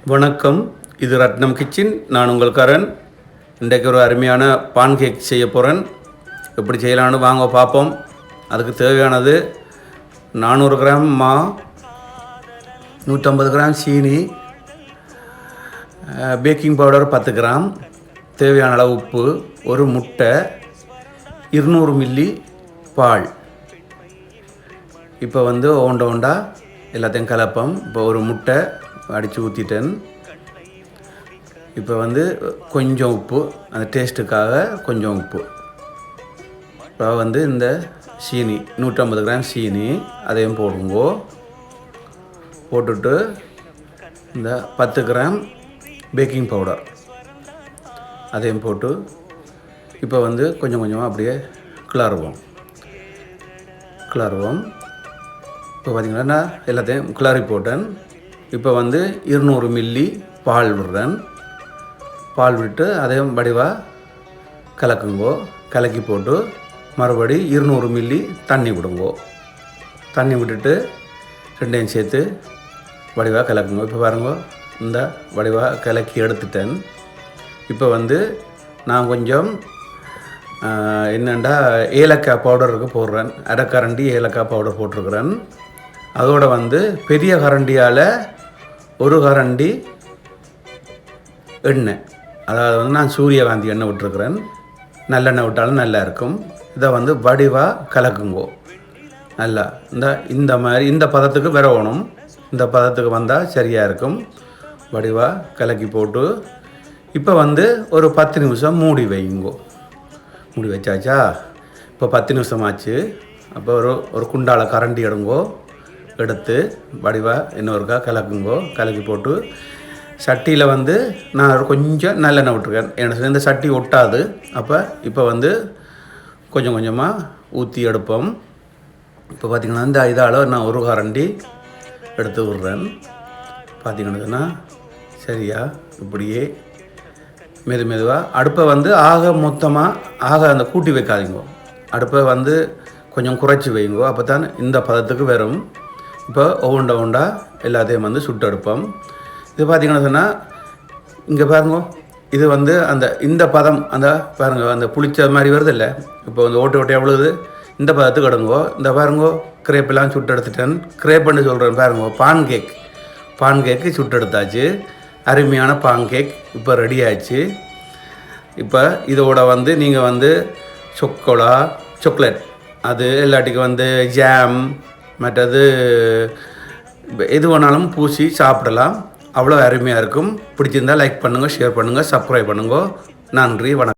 வணக்கம், இது ரத்னம் கிச்சன். நான் உங்கள் கரண். இன்றைக்கு ஒரு அருமையான பான் கேக் செய்ய போகிறேன். எப்படி செய்யலான்னு வாங்க பார்ப்போம். அதுக்கு தேவையானது 400 கிராம் மா, 150 கிராம் சீனி, பேக்கிங் பவுடர் 10 கிராம், தேவையான அளவு உப்பு, ஒரு முட்டை, 200 மில்லி பால். இப்போ ஒண்டா எல்லாத்தையும் கலப்போம். இப்போ ஒரு முட்டை அடித்து ஊற்றிட்டேன். இப்போ கொஞ்சம் உப்பு, அந்த டேஸ்ட்டுக்காக கொஞ்சம் உப்பு. இப்போ இந்த சீனி 150 கிராம் சீனி அதையும் போடுங்கோ. போட்டுட்டு இந்த 10 கிராம் பேக்கிங் பவுடர் அதையும் போட்டு இப்போ கொஞ்சம் கொஞ்சமாக அப்படியே கிளறுவோம். இப்போ பார்த்திங்கன்னா நான் எல்லாத்தையும் கிளறி போட்டேன். இப்போ 200 மில்லி பால் விடுறேன். பால் விட்டு அதையும் வடிவாக கலக்குங்கோ. கலக்கி போட்டு மறுபடி 200 மில்லி தண்ணி விடுங்கோ. தண்ணி விட்டுட்டு ரெண்டையும் சேர்த்து வடிவாக கலக்குங்கோ. இப்போ பாருங்கோ, இந்த வடிவாக கலக்கி எடுத்துட்டேன். இப்போ நான் கொஞ்சம் என்னென்னா ஏலக்காய் பவுடருக்கு போடுறேன். அரை கரண்டி ஏலக்காய் பவுடர் போட்டிருக்கிறேன். அதோடு பெரிய கரண்டியால் ஒரு கரண்டி எண்ணெய், அதாவது நான் சூரியகாந்தி எண்ணெய் விட்டுருக்குறேன். நல்லெண்ணெய் விட்டாலும் நல்லா இருக்கும். இதை வடிவாக கலக்குங்கோ. நல்லா இந்த மாதிரி இந்த பதத்துக்கு விரவணும். இந்த பதத்துக்கு வந்தால் சரியாக இருக்கும். வடிவாக கலக்கி போட்டு இப்போ ஒரு 10 நிமிஷம் மூடி வைங்கோ. மூடி வச்சாச்சா? இப்போ 10 நிமிஷம் ஆச்சு. அப்போ ஒரு குண்டால கரண்டி எடுங்கோ. எடுத்து வடிவாக இன்னொருக்கா கலக்குங்கோ. கலக்கி போட்டு சட்டியில் நான் கொஞ்சம் நல்லெண்ணெய் விட்டுருக்கேன். எனக்கு இந்த சட்டி ஒட்டாது. அப்போ இப்போ கொஞ்சம் கொஞ்சமாக ஊற்றி எடுப்போம். இப்போ பார்த்திங்கன்னா இந்த இதால் நான் ஒரு கரண்டி எடுத்து விட்றேன். பார்த்திங்கன்னா சரியா இப்படியே மெதுவாக அடுப்பை ஆக அந்த கூட்டி வைக்காதீங்க. அடுப்பை கொஞ்சம் குறைச்சி வைங்கோ. அப்போ தான் இந்த பதத்துக்கு வரும். இப்போ ஒவ்வொண்டா எல்லாத்தையும் சுட்டு எடுப்போம். இது பார்த்திங்கன்னா சொன்னால் இங்கே பாருங்க, இது அந்த இந்த பதம் பாருங்கள், அந்த புளிச்ச மாதிரி வருது இல்லை? இப்போ ஓட்டு எவ்வளோது இந்த பதத்துக்கு எடுங்கோ. இந்த பாருங்கோ, கிரேப்பெல்லாம் சுட்டு எடுத்துட்டேன். கிரேப்புன்னு சொல்கிறேன் பாருங்கோ. பான் கேக்கு சுட்டு எடுத்தாச்சு. அருமையான பான் கேக் இப்போ ரெடி ஆச்சு. இப்போ இதோட நீங்கள் சாக்லேட் அது எல்லாத்துக்கும் ஜாம் மற்றது எது வேணாலும் பூசி சாப்பிடலாம். அவ்வளோ அருமையாக இருக்கும். பிடிச்சிருந்தால் லைக் பண்ணுங்கள், ஷேர் பண்ணுங்கள், சப்ஸ்கிரைப் பண்ணுங்க. நன்றி, வணக்கம்.